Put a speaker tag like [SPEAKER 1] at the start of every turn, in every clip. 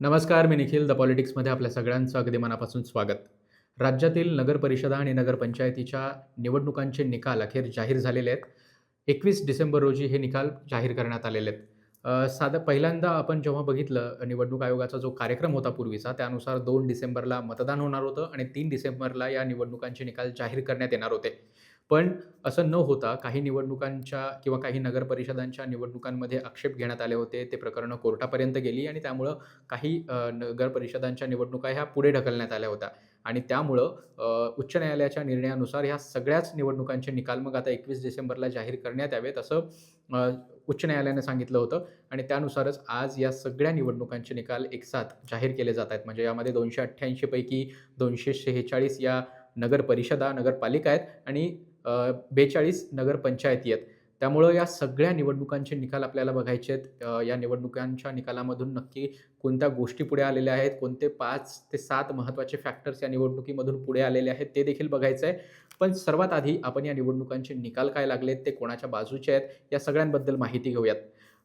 [SPEAKER 1] नमस्कार, मी निखिल. द पॉलिटिक्समध्ये आपल्या सगळ्यांचं अगदी मनापासून स्वागत. राज्यातील नगरपरिषदा आणि नगरपंचायतीच्या निवडणुकांचे निकाल अखेर जाहीर झालेले आहेत. 21 डिसेंबर रोजी हे निकाल जाहीर करण्यात आलेले आहेत. साधं पहिल्यांदा आपण जेव्हा बघितलं निवडणूक आयोगाचा जो कार्यक्रम होता पूर्वीचा, त्यानुसार 2 डिसेंबरला मतदान होणार होतं आणि 3 डिसेंबरला या निवडणुकांचे निकाल जाहीर करण्यात येणार होते. पण असं न होता काही निवडणुकांच्या किंवा काही नगरपरिषदांच्या निवडणुकांमध्ये आक्षेप घेण्यात आले होते. ते प्रकरणं कोर्टापर्यंत गेली आणि त्यामुळं काही नगर परिषदांच्या निवडणुका ह्या पुढे ढकलण्यात आल्या होत्या आणि त्यामुळं उच्च न्यायालयाच्या निर्णयानुसार ह्या सगळ्याच निवडणुकांचे निकाल मग आता 21 डिसेंबरला जाहीर करण्यात यावेत असं अ, उच्च न्यायालयानं सांगितलं होतं आणि त्यानुसारच आज या सगळ्या निवडणुकांचे निकाल एकसाथ जाहीर केले जात आहेत. म्हणजे यामध्ये 288 पैकी 246 या नगर परिषदा, नगरपालिका आहेत आणि 42 नगरपंचायती आहेत. त्यामुळं या सगळ्या निवडणुकांचे निकाल आपल्याला बघायचे आहेत. या निवडणुकांच्या निकालामधून नक्की कोणत्या गोष्टी पुढे आलेल्या आहेत, कोणते 5 ते 7 महत्त्वाचे फॅक्टर्स या निवडणुकीमधून पुढे आलेले आहेत, ते देखील बघायचं आहे. पण सर्वात आधी आपण या निवडणुकांचे निकाल काय लागलेत, ते कोणाच्या बाजूचे आहेत, या सगळ्यांबद्दल माहिती घेऊयात.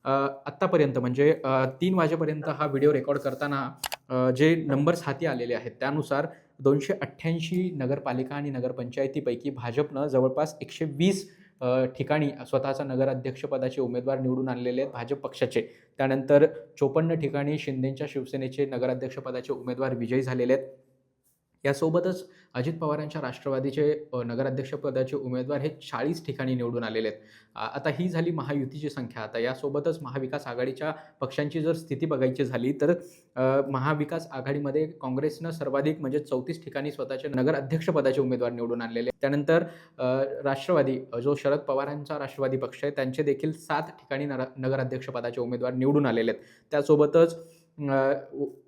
[SPEAKER 1] आत्तापर्यंत म्हणजे 3 वाजेपर्यंत हा व्हिडिओ रेकॉर्ड करताना जे नंबर्स हाती आलेले आहेत, त्यानुसार 288 नगरपालिका आणि नगरपंचायतीपैकी भाजपनं जवळपास 120 ठिकाणी स्वतःचा नगराध्यक्षपदाचे उमेदवार निवडून आणलेले आहेत भाजप पक्षाचे. त्यानंतर 54 ठिकाणी शिंदेंच्या शिवसेनेचे नगराध्यक्षपदाचे उमेदवार विजयी झालेले आहेत. यासोबतच अजित पवारांच्या राष्ट्रवादीचे नगराध्यक्षपदाचे उमेदवार हे 40 ठिकाणी निवडून आलेले आहेत. आता ही झाली महायुतीची संख्या. आता यासोबतच महाविकास आघाडीच्या पक्षांची जर स्थिती बघायची झाली तर महाविकास आघाडीमध्ये काँग्रेसनं सर्वाधिक म्हणजे 34 ठिकाणी स्वतःचे नगराध्यक्षपदाचे उमेदवार निवडून आणलेले आहेत. त्यानंतर राष्ट्रवादी जो शरद पवारांचा राष्ट्रवादी पक्ष आहे त्यांचे देखील 7 ठिकाणी नगराध्यक्षपदाचे उमेदवार निवडून आलेले आहेत. त्यासोबतच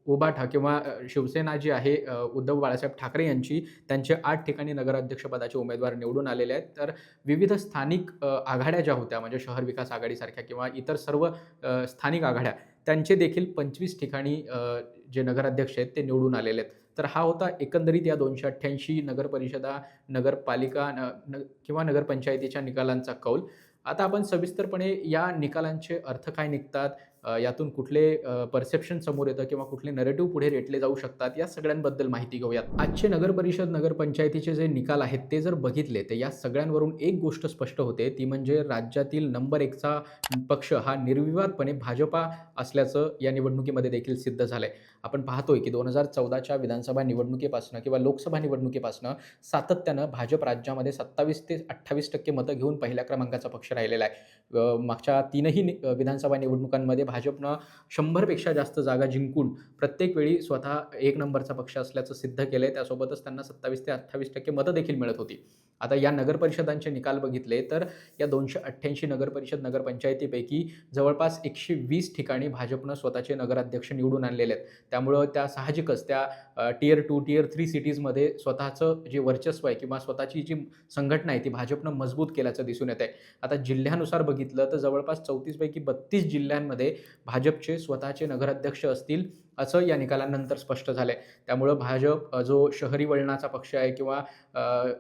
[SPEAKER 1] उभाठा किंवा शिवसेना जी आहे उद्धव बाळासाहेब ठाकरे यांची त्यांचे 8 ठिकाणी नगराध्यक्षपदाचे उमेदवार निवडून आलेले आहेत. तर विविध स्थानिक आघाड्या ज्या होत्या म्हणजे शहर विकास आघाडीसारख्या किंवा इतर सर्व स्थानिक आघाड्या त्यांचे देखील 25 ठिकाणी जे नगराध्यक्ष आहेत ते निवडून आलेले आहेत. तर हा होता एकंदरीत या 288 नगरपरिषदा, नगरपालिका किंवा नगरपंचायतीच्या निकालांचा कौल. आता आपण सविस्तरपणे या निकालांचे अर्थ काय निघतात, यातून कुठले परसेप्शन समोर येतं किंवा कुठले नरेटिव्ह पुढे रेटले जाऊ शकतात, या सगळ्यांबद्दल माहिती घेऊयात. आजचे नगरपरिषद, नगरपंचायतीचे जे निकाल आहेत ते जर बघितले तर या सगळ्यांवरून एक गोष्ट स्पष्ट होते, ती म्हणजे राज्यातील नंबर 1 चा पक्ष हा निर्विवादपणे भाजपा असल्याचं या निवडणुकीमध्ये देखील सिद्ध झालंय. आपण पाहतोय की 2014च्या विधानसभा निवडणुकीपासून किंवा लोकसभा निवडणुकीपासून सातत्यानं भाजप राज्यामध्ये 27% ते 28% मतं घेऊन पहिल्या क्रमांकाचा पक्ष राहिलेला आहे. मागच्या 3ही विधानसभा निवडणुकांमध्ये भाजपनं 100 पेक्षा जास्त जागा जिंकून प्रत्येक वेळी स्वतः 1 नंबरचा पक्ष असल्याचं सिद्ध केलंय. त्यासोबतच त्यांना 27% ते 28% मतं देखील मिळत होती. आता या नगरपरिषदांचे निकाल बघितले तर या 288 नगरपरिषद, नगरपंचायतीपैकी जवळपास 120 ठिकाणी भाजपनं स्वतःचे नगराध्यक्ष निवडून आणलेले आहेत. त्यामुळं त्या साहजिकच त्या टियर 2, टियर 3 सिटीजमध्ये स्वतःचं जे वर्चस्व आहे किंवा स्वतःची जी संघटना आहे ती भाजपनं मजबूत केल्याचं दिसून येतंय. आता जिल्ह्यानुसार बघितलं तर जवळपास 34 पैकी 32 जिल्ह्यांमध्ये भाजपचे स्वतःचे नगराध्यक्ष असतील, असं या निकालानंतर स्पष्ट झालंय. त्यामुळं भाजप जो शहरी वळणाचा पक्ष आहे किंवा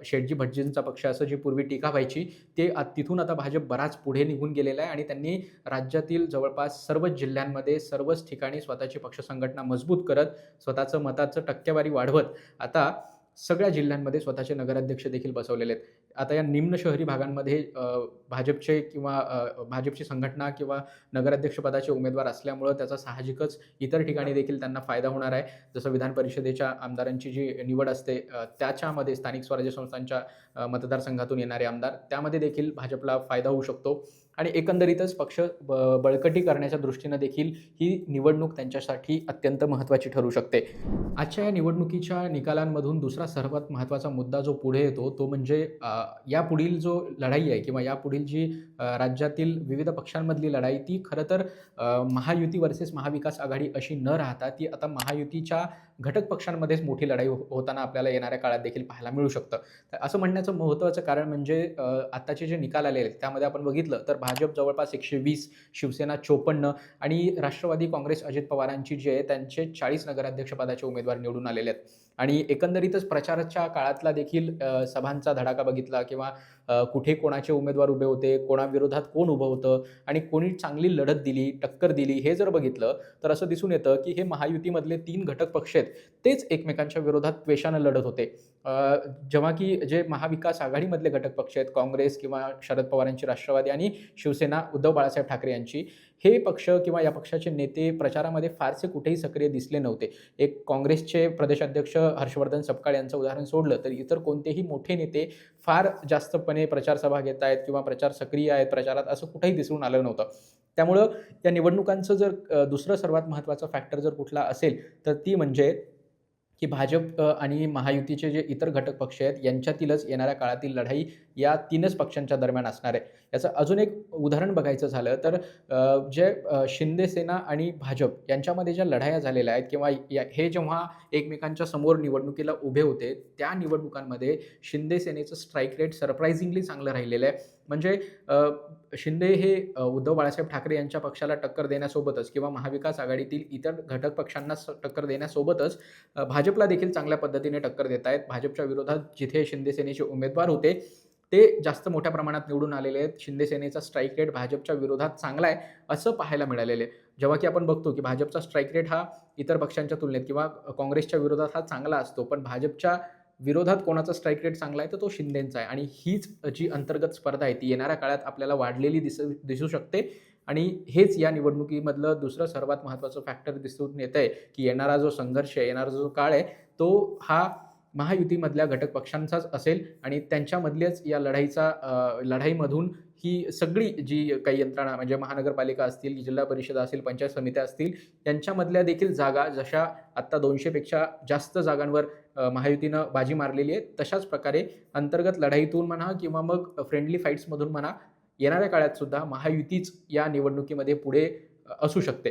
[SPEAKER 1] शेटजी भटजींचा पक्ष असं जी पूर्वी टीका व्हायची, ते तिथून आता भाजप बराच पुढे निघून गेलेला आहे आणि त्यांनी राज्यातील जवळपास सर्वच जिल्ह्यांमध्ये सर्वच ठिकाणी स्वतःची पक्ष संघटना मजबूत करत, स्वतःचं मताचं टक्केवारी वाढवत आता सगळ्या जिल्ह्यांमध्ये स्वतःचे नगराध्यक्ष देखील बसवलेले आहेत. आता या निम्न शहरी भागांमध्ये भाजपचे किंवा भाजपची संघटना किंवा नगराध्यक्षपदाचे उमेदवार असल्यामुळं त्याचा साहजिकच इतर ठिकाणी देखील त्यांना फायदा होणार आहे. जसं विधान परिषदेच्या आमदारांची जी निवड असते त्याच्यामध्ये स्थानिक स्वराज्य संस्थांच्या मतदारसंघातून येणारे आमदार, त्यामध्ये देखील भाजपला फायदा होऊ शकतो आणि एकंदरीतच पक्ष बळकटी करण्याच्या दृष्टीनं देखील ही निवडणूक त्यांच्यासाठी अत्यंत महत्त्वाची ठरू शकते. आजच्या या निवडणुकीच्या निकालांमधून दुसरा सर्वात महत्त्वाचा मुद्दा जो पुढे येतो तो म्हणजे यापुढील जो लढाई आहे किंवा यापुढील जी राज्यातील विविध पक्षांमधली लढाई ती खरं तर महायुती वर्सेस महाविकास आघाडी अशी न राहता ती आता महायुतीच्या घटक पक्षांमध्येच मोठी लढाई होताना आपल्याला येणाऱ्या काळात देखील पाहायला मिळू शकतं. तर असं म्हणण्याचं महत्त्वाचं कारण म्हणजे आत्ताचे जे निकाल आलेले आहेत त्यामध्ये आपण बघितलं तर भाजप जवळपास 120, शिवसेना 54 आणि राष्ट्रवादी काँग्रेस अजित पवारांची जी आहे त्यांचे 40 नगराध्यक्षपदाचे उमेदवार निवडून आलेले आहेत. आणि एकंदरीतच प्रचाराच्या काळातला देखील सभांचा धडाका बघितला किंवा कुठे कोणाचे उमेदवार उभे होते, कोणाविरोधात कोण उभं होतं आणि कोणी चांगली लढत दिली, टक्कर दिली, हे जर बघितलं तर असं दिसून येतं की हे महायुतीमधले 3 घटक पक्ष आहेत तेच एकमेकांच्या विरोधात द्वेषानं लढत होते. जेव्हा की जे महाविकास आघाडीमधले घटक पक्ष आहेत, काँग्रेस किंवा शरद पवारांची राष्ट्रवादी आणि शिवसेना उद्धव बाळासाहेब ठाकरे यांची, हे पक्ष किंवा या पक्षाचे नेते प्रचारामध्ये फारसे कुठेही सक्रिय दिसले नव्हते. एक काँग्रेसचे प्रदेशाध्यक्ष हर्षवर्धन सपकाळ यांचं उदाहरण सोडलं तर इतर कोणतेही मोठे नेते फार जास्तपणे प्रचारसभा घेत आहेत किंवा प्रचार सक्रिय आहेत प्रचारात, असं कुठेही दिसून आलं नव्हतं. त्यामुळं या निवडणुकांचं जर दुसरं सर्वात महत्त्वाचं फॅक्टर जर कुठला असेल तर ती म्हणजे की भाजप आणि महायुतीचे जे इतर घटक पक्ष आहेत यांच्यातीलच येणाऱ्या काळातील लढाई या 3च पक्षांच्या दरम्यान असणार आहे. याचं अजून एक उदाहरण बघायचं झालं तर शिंदे सेना आणि भाजप यांच्यामध्ये ज्या लढाया झालेल्या आहेत किंवा हे जेव्हा एकमेकांच्या समोर निवडणुकीला उभे होते, त्या निवडणुकांमध्ये शिंदे सेनेचं स्ट्राईक रेट सरप्रायझिंगली चांगलं राहिलेलं आहे. म्हणजे शिंदे हे उद्धव बाळासाहेब ठाकरे यांच्या पक्षाला टक्कर देण्यासोबतच किंवा महाविकास आघाडीतील इतर घटक पक्षांना टक्कर देण्यासोबतच भाजपला देखील चांगल्या पद्धतीने टक्कर देत आहेत. भाजपच्या विरोधात जिथे शिंदे सेनेचे उमेदवार होते ते जास्त मोठ्या प्रमाणात निवडून आलेले आहेत. शिंदे सेनेचा स्ट्राईक रेट भाजपच्या विरोधात चांगला आहे असं पाहायला मिळालेलं आहे. जेव्हा की आपण बघतो की भाजपचा स्ट्राईक रेट हा इतर पक्षांच्या तुलनेत किंवा काँग्रेसच्या विरोधात हा चांगला असतो, पण भाजपच्या विरोधात कोणाचा स्ट्राईक रेट चांगला आहे तर तो शिंदेंचा आहे. आणि हीच जी अंतर्गत स्पर्धा आहे ती येणाऱ्या काळात आपल्याला वाढलेली दिसू शकते. आणि हेच या निवडणुकीमधलं दुसरं सर्वात महत्त्वाचं फॅक्टर दिसून येतंय की येणारा जो संघर्ष आहे, येणारा जो काळ आहे तो हा महायुतीमधल्या घटक पक्षांचाच असेल आणि त्यांच्यामधल्याच या लढाईमधून ही सगळी जी काही यंत्रणा म्हणजे महानगरपालिका असतील, जिल्हा परिषद असतील, पंचायत समित्या असतील, यांच्यामधल्या देखील जागा जशा आत्ता 200 पेक्षा जास्त जागांवर महायुतीनं बाजी मारलेली आहे, तशाच प्रकारे अंतर्गत लढाईतून म्हणा किंवा मग फ्रेंडली फाईट्समधून म्हणा येणाऱ्या काळात सुद्धा महायुतीच या निवडणुकीमध्ये पुढे असू शकते.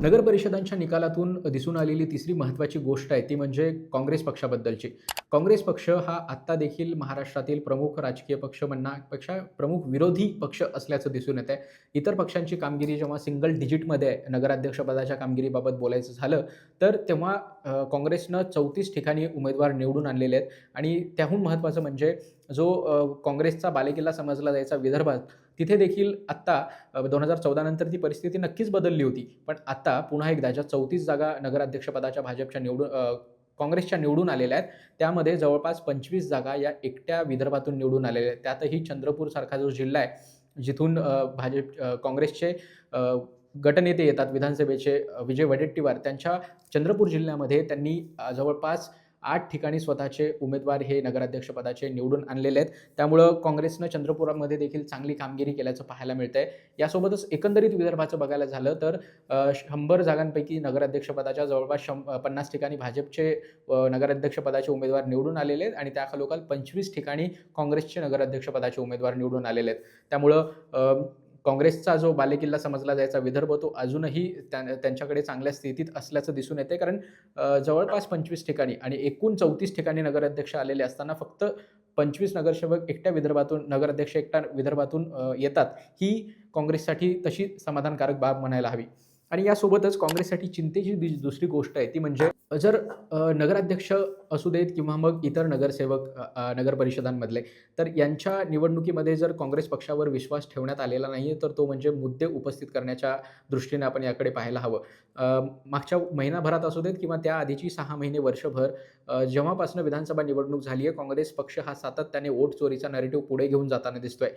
[SPEAKER 1] नगर परिषदांच्या निकालातून दिसून आलेली तिसरी महत्त्वाची गोष्ट आहे ती म्हणजे काँग्रेस पक्षाबद्दलची. काँग्रेस पक्ष हा आत्ता देखील महाराष्ट्रातील प्रमुख राजकीय पक्ष म्हणण्यापेक्षा प्रमुख विरोधी पक्ष असल्याचं दिसून येत आहे. इतर पक्षांची कामगिरी जेव्हा सिंगल डिजिटमध्ये आहे, नगराध्यक्षपदाच्या कामगिरीबाबत बोलायचं झालं तर तेव्हा काँग्रेसनं 34 ठिकाणी उमेदवार निवडून आणलेले आहेत. आणि त्याहून महत्त्वाचं म्हणजे जो काँग्रेसचा बालेकिल्ला समजला जायचा विदर्भात, तिथे देखील आत्ता 2014 नंतर ती परिस्थिती नक्कीच बदलली होती. पण आता पुन्हा एकदा ज्या 34 जागा नगराध्यक्षपदाच्या काँग्रेसच्या निवडून आलेल्या आहेत, त्यामध्ये जवळपास 25 जागा या एकट्या विदर्भातून निवडून आलेल्या आहेत. त्यातही चंद्रपूरसारखा जो जिल्हा आहे, जिथून काँग्रेसचे गटनेते येतात विधानसभेचे, विजय वडेट्टीवार, त्यांच्या चंद्रपूर जिल्ह्यामध्ये त्यांनी जवळपास 8 ठिकाणी स्वतःचे उमेदवार हे नगराध्यक्षपदाचे निवडून आणलेले आहेत. त्यामुळं काँग्रेसनं चंद्रपुरामध्ये देखील चांगली कामगिरी केल्याचं पाहायला मिळतंय. यासोबतच एकंदरीत विदर्भाचं बघायला झालं तर 100 जागांपैकी नगराध्यक्षपदाच्या जवळपास 50 ठिकाणी भाजपचे नगराध्यक्षपदाचे उमेदवार निवडून आलेले आहेत आणि त्याखालोखाल 25 ठिकाणी काँग्रेसचे नगराध्यक्षपदाचे उमेदवार निवडून आलेले आहेत. त्यामुळं काँग्रेसचा जो बालेकिल्ला समजला जायचा विदर्भ तो अजूनही त्यांच्याकडे चांगल्या स्थितीत असल्याचं दिसून येते. कारण जवळपास 25 ठिकाणी आणि एकूण 34 ठिकाणी नगराध्यक्ष आलेले असताना फक्त 25 नगरसेवक नगराध्यक्ष एकटा विदर्भातून येतात, ही काँग्रेससाठी तशी समाधानकारक बाब म्हणायला हवी. आणि यासोबतच काँग्रेससाठी चिंतेची दुसरी गोष्ट आहे ती म्हणजे जर नगराध्यक्ष असू देत किंवा मग इतर नगरसेवक नगर परिषदांमधले, तर यांच्या निवडणुकीमध्ये जर काँग्रेस पक्षावर विश्वास ठेवण्यात आलेला नाही आहे तर तो म्हणजे मुद्दे उपस्थित करण्याच्या दृष्टीने आपण याकडे पाहायला हवं. मागच्या महिनाभरात असू देत किंवा त्याआधीची 6 महिने, वर्षभर जेव्हापासून विधानसभा निवडणूक झाली आहे, काँग्रेस पक्ष हा सातत्याने वोट चोरीचा नॅरेटिव्ह पुढे घेऊन जाताना दिसतोय.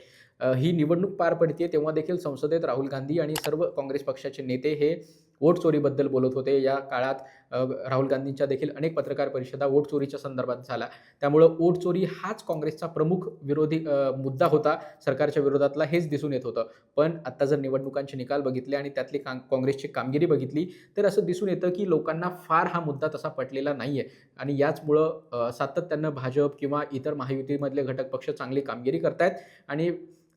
[SPEAKER 1] ही निवडणूक पार पडते तेव्हा देखील संसदेत राहुल गांधी आणि सर्व काँग्रेस पक्षाचे नेते हे वोट चोरीबद्दल बोलत होते. या काळात राहुल गांधींच्या देखील अनेक पत्रकार परिषदा वोट चोरीच्या संदर्भात झाल्या. त्यामुळं वोट चोरी हाच काँग्रेसचा प्रमुख विरोधी मुद्दा होता सरकारच्या विरोधातला, हेच दिसून येत होतं. पण आता जर निवडणुकांचे निकाल बघितले आणि त्यातली काँग्रेसची कामगिरी बघितली तर असं दिसून येतं की लोकांना फार हा मुद्दा तसा पटलेला नाही आहे. आणि याचमुळं सातत्यानं भाजप किंवा इतर महायुतीमधले घटक पक्ष चांगली कामगिरी करतायत आणि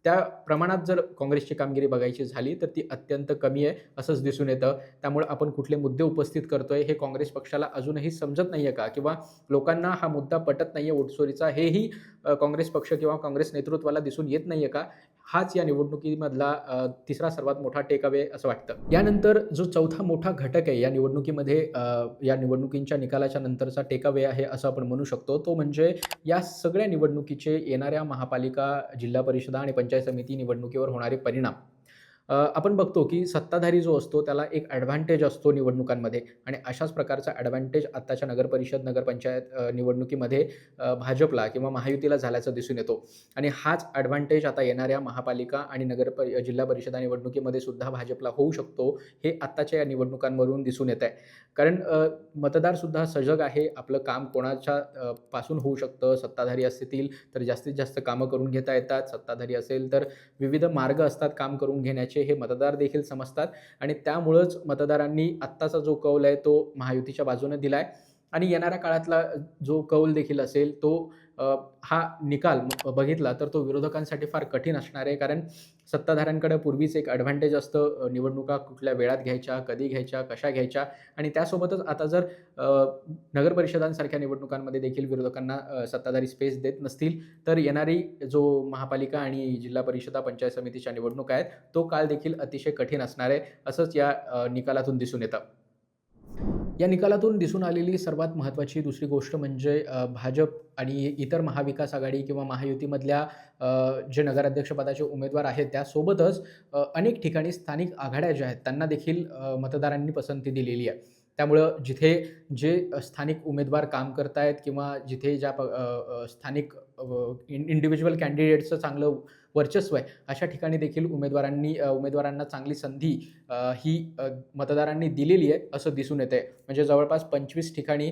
[SPEAKER 1] त्या प्रमाणात जर काँग्रेसची कामगिरी बघायची झाली तर ती अत्यंत कमी आहे असंच दिसून येतं. त्यामुळे आपण कुठले मुद्दे उपस्थित करतोय हे काँग्रेस पक्षाला अजूनही समजत नाही आहे का, किंवा लोकांना हा मुद्दा पटत नाही आहे वोटचोरीचा, हेही काँग्रेस पक्ष किंवा काँग्रेस नेतृत्वाला दिसून येत नाहीये का? हाच या निवडणुकीमधला तिसरा सर्वात मोठा टेक अवे असं वाटतं. यानंतर जो चौथा मोठा घटक आहे या निवडणुकीमध्ये, या निवडणुकींच्या निकालाच्या नंतरचा टेक अवे आहे असं आपण म्हणू शकतो. तो म्हणजे या सगळ्या निवडणुकीचे येणाऱ्या महापालिका, जिल्हा परिषदा आणि पंचायत समिती निवडणुकीवर होणारे परिणाम. आपण बघतो की सत्ताधारी जो असतो त्याला एक ॲडव्हांटेज असतो निवडणुकांमध्ये आणि अशाच प्रकारचा ॲडव्हांटेज आत्ताच्या नगरपरिषद, नगरपंचायत निवडणुकीमध्ये भाजपला किंवा महायुतीला झाल्याचं दिसून येतो आणि हाच ॲडव्हांटेज आता येणाऱ्या महापालिका आणि जिल्हा परिषदा निवडणुकीमध्ये सुद्धा भाजपला होऊ शकतो. हे आत्ताच्या या निवडणुकांवरून दिसून येत आहे. कारण मतदारसुद्धा सजग आहे. आपलं काम कोणाच्या पासून होऊ शकतं. सत्ताधारी असतील तर जास्तीत जास्त कामं करून घेता येतात. सत्ताधारी असेल तर विविध मार्ग असतात काम करून घेण्याचे, हे मतदार देखील समजतात आणि त्यामुळंच मतदारांनी आत्ताचा जो कौल आहे तो महायुतीच्या बाजूने दिला आहे आणि येणाऱ्या काळातला जो कौल देखील असेल तो हा निकाल बघितला तर तो विरोधकांसाठी फार कठीण असणार आहे. कारण सत्ताधाऱ्यांकडे पूर्वीच एक ॲडव्हांटेज असतं, निवडणुका कुठल्या वेळात घ्यायच्या, कधी घ्यायच्या, कशा घ्यायच्या आणि त्यासोबतच आता जर नगरपरिषदांसारख्या निवडणुकांमध्ये देखील विरोधकांना सत्ताधारी स्पेस देत नसतील तर येणारी जो महापालिका आणि जिल्हा परिषदा, पंचायत समितीच्या निवडणुका आहेत तो काळ देखील अतिशय कठीण असणार आहे, असंच या निकालातून दिसून येतं. या निकालातून दिसून आलेली सर्वात महत्त्वाची दुसरी गोष्ट म्हणजे भाजप आणि इतर महाविकास आघाडी किंवा महायुतीमधल्या जे नगराध्यक्षपदाचे उमेदवार आहेत त्यासोबतच अनेक ठिकाणी स्थानिक आघाड्या ज्या आहेत त्यांना देखील मतदारांनी पसंती दिलेली आहे. त्यामुळं जिथे जे स्थानिक उमेदवार काम करत आहेत किंवा जिथे ज्या स्थानिक इंडिव्हिज्युअल कॅन्डिडेट्सचं चांगलं वर्चस्व आहे, अशा ठिकाणी देखील उमेदवारांना चांगली संधी ही मतदारांनी दिलेली आहे असं दिसून येतंय. म्हणजे जवळपास 25 ठिकाणी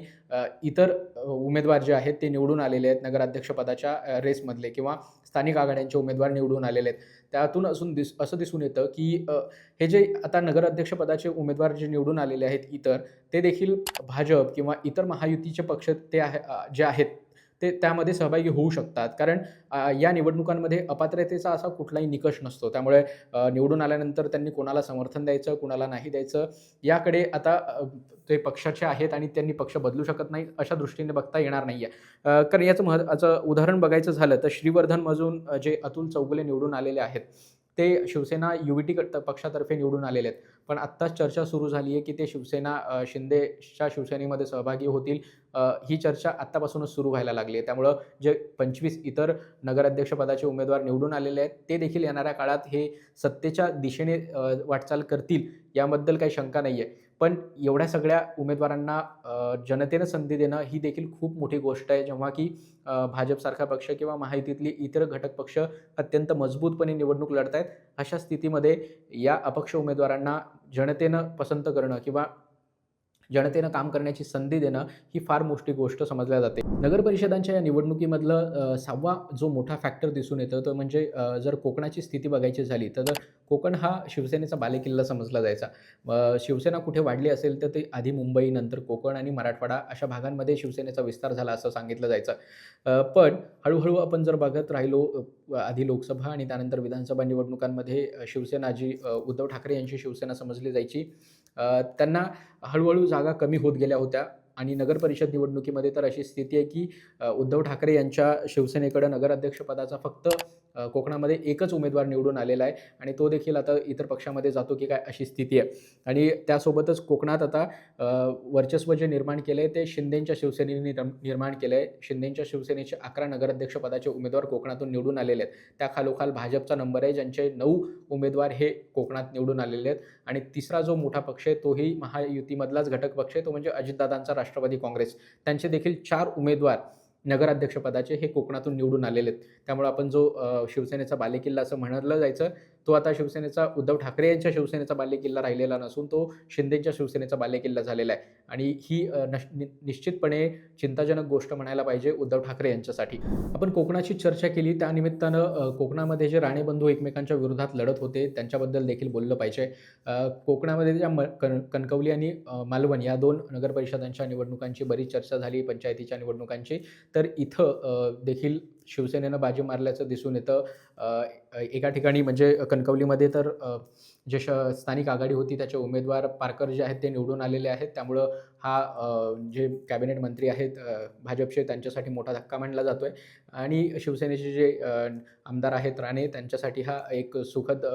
[SPEAKER 1] इतर उमेदवार जे आहेत ते निवडून आलेले आहेत नगराध्यक्षपदाच्या रेसमधले किंवा स्थानिक आघाड्यांचे उमेदवार निवडून आलेले आहेत. त्यातून असं दिसून येतं की हे जे आता नगराध्यक्षपदाचे उमेदवार जे निवडून आलेले आहेत इतर, ते देखील भाजप किंवा इतर महायुतीचे पक्ष जे आहेत ते त्यामध्ये सहभागी होऊ शकतात. कारण या निवडणुकांमध्ये अपात्रतेचा असा कुठलाही निकष नसतो. त्यामुळे निवडून आल्यानंतर त्यांनी कोणाला समर्थन द्यायचं, कोणाला नाही द्यायचं, याकडे आता ते पक्षाचे आहेत आणि त्यांनी पक्ष बदलू शकत नाही, अशा दृष्टीने बघता येणार नाही आहे. कारण याचं उदाहरण बघायचं झालं तर श्रीवर्धनमधून जे अतुल चौगुले निवडून आलेले आहेत, ते शिवसेना युविटी पक्षातर्फे निवडून आलेले आहेत. पण आत्ताच चर्चा सुरू झाली आहे की ते शिंदेच्या शिवसेनेमध्ये सहभागी होतील. ही चर्चा आत्तापासूनच सुरू व्हायला लागली आहे. त्यामुळं जे 25 इतर नगराध्यक्षपदाचे उमेदवार निवडून आलेले आहेत, ते देखील येणाऱ्या काळात हे सत्तेच्या दिशेने वाटचाल करतील याबद्दल काही शंका नाही आहे. पण एवढ्या सगळ्या उमेदवारांना जनतेनं संधी देणं ही देखील खूप मोठी गोष्ट आहे. जेव्हा की भाजपसारखा पक्ष किंवा महायुतीतले इतर घटक पक्ष अत्यंत मजबूतपणे निवडणूक लढत आहेत. अशा स्थितीमध्ये या अपक्ष उमेदवारांना जनतेनं पसंत करणं किंवा जनतेनं काम करण्याची संधी देणं ही फार मोठी गोष्ट समजल्या जाते. नगरपरिषदांच्या या निवडणुकीमधलं 6वा जो मोठा फॅक्टर दिसून येतो तो म्हणजे जर कोकणाची स्थिती बघायची झाली तर कोकण हा शिवसेनेचा बालेकिल्ला समजला जायचा. शिवसेना कुठे वाढली असेल तर ते आधी मुंबई, नंतर कोकण आणि मराठवाडा अशा भागांमध्ये शिवसेनेचा विस्तार झाला असं सांगितलं जायचं. पण हळूहळू आपण जर बघत राहिलो, आधी लोकसभा आणि त्यानंतर विधानसभा निवडणुकांमध्ये शिवसेना जी उद्धव ठाकरे यांची शिवसेना समजली जायची, त्यांना हळूहळू जागा कमी होत गेल्या होत्या आणि नगरपरिषद निवडणुकीमध्ये तर अशी स्थिती आहे की उद्धव ठाकरे यांच्या शिवसेनेकडे नगराध्यक्षपदाचा फक्त कोकणामध्ये एकच उमेदवार निवडून आलेला आहे आणि तो देखील आता इतर पक्षामध्ये जातो की काय अशी स्थिती आहे. आणि त्यासोबतच कोकणात आता वर्चस्व जे निर्माण केलं आहे ते शिंदेंच्या शिवसेनेने निर्माण केलं आहे. शिंदेंच्या शिवसेनेचे 11 नगराध्यक्षपदाचे उमेदवार कोकणातून निवडून आलेले आहेत. त्याखालोखाल भाजपचा नंबर आहे, ज्यांचे 9 उमेदवार हे कोकणात निवडून आलेले आहेत. आणि तिसरा जो मोठा पक्ष आहे तोही महायुतीमधलाच घटक पक्ष आहे, तो म्हणजे अजितदादांचा राष्ट्रवादी काँग्रेस. त्यांचे देखील 4 उमेदवार नगराध्यक्षपदाचे हे कोकणातून निवडून आलेले आहेत. त्यामुळे आपण जो शिवसेनेचा बालेकिल्ला असं म्हणलं जायचं, तो आता शिवसेनेचा उद्धव ठाकरे यांच्या शिवसेनेचा बालेकिल्ला राहिलेला नसून तो शिंदेच्या शिवसेनेचा बालेकिल्ला झालेला आहे. आणि ही निश्चितपणे चिंताजनक गोष्ट म्हणायला पाहिजे उद्धव ठाकरे यांच्यासाठी. आपण कोकणाची चर्चा केली, त्यानिमित्तानं कोकणामध्ये जे राणेबंधू एकमेकांच्या विरोधात लढत होते त्यांच्याबद्दल देखील बोललं पाहिजे. कोकणामध्ये ज्या कणकवली आणि मालवण या 2 नगरपरिषदांच्या निवडणुकांची बरीच चर्चा झाली, पंचायतीच्या निवडणुकांची. तर इथं देखील शिवसेनेनं बाजी मारल्याचं दिसून येतं. एका ठिकाणी म्हणजे कणकवलीमध्ये तर जे स्थानिक आघाडी होती त्याचे उमेदवार पारकर जे आहेत ते निवडून आलेले आहेत. त्यामुळं हा जे कॅबिनेट मंत्री आहेत भाजपचे त्यांच्यासाठी मोठा धक्का मानला जातोय आणि शिवसेनेचे जे आमदार आहेत राणे त्यांच्यासाठी हा एक सुखद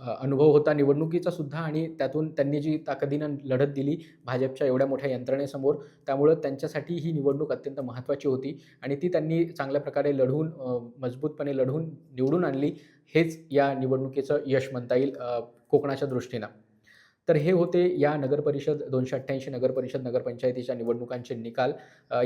[SPEAKER 1] अनुभव होता निवडणुकीचा सुद्धा आणि त्यातून त्यांनी जी ताकदीनं लढत दिली भाजपच्या एवढ्या मोठ्या यंत्रणेसमोर, त्यामुळं त्यांच्यासाठी ही निवडणूक अत्यंत महत्त्वाची होती आणि ती त्यांनी चांगल्या प्रकारे लढवून मजबूतपणे लढवून निवडून आणली. हेच या निवडणुकीचं यश म्हणता येईल कोकणाच्या दृष्टीनं. तर हे होते या नगरपरिषद 288 नगरपरिषद, नगरपंचायतीच्या निवडणुकांचे निकाल.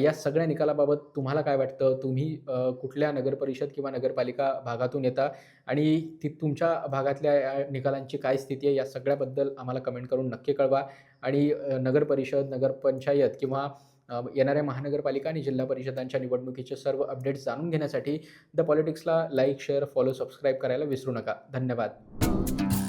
[SPEAKER 1] या सगळ्या निकालाबाबत तुम्हाला काय वाटतं? तुम्ही कुठल्या नगरपरिषद किंवा नगरपालिका भागातून येता आणि ती तुमच्या भागातल्या या निकालांची काय स्थिती आहे, या सगळ्याबद्दल आम्हाला कमेंट करून नक्की कळवा आणि नगरपरिषद, नगरपंचायत किंवा येणाऱ्या महानगरपालिका आणि जिल्हा परिषदांच्या निवडणुकीचे सर्व अपडेट्स जाणून घेण्यासाठी द पॉलिटिक्सला लाईक, शेअर, फॉलो, सबस्क्राईब करायला विसरू नका. धन्यवाद.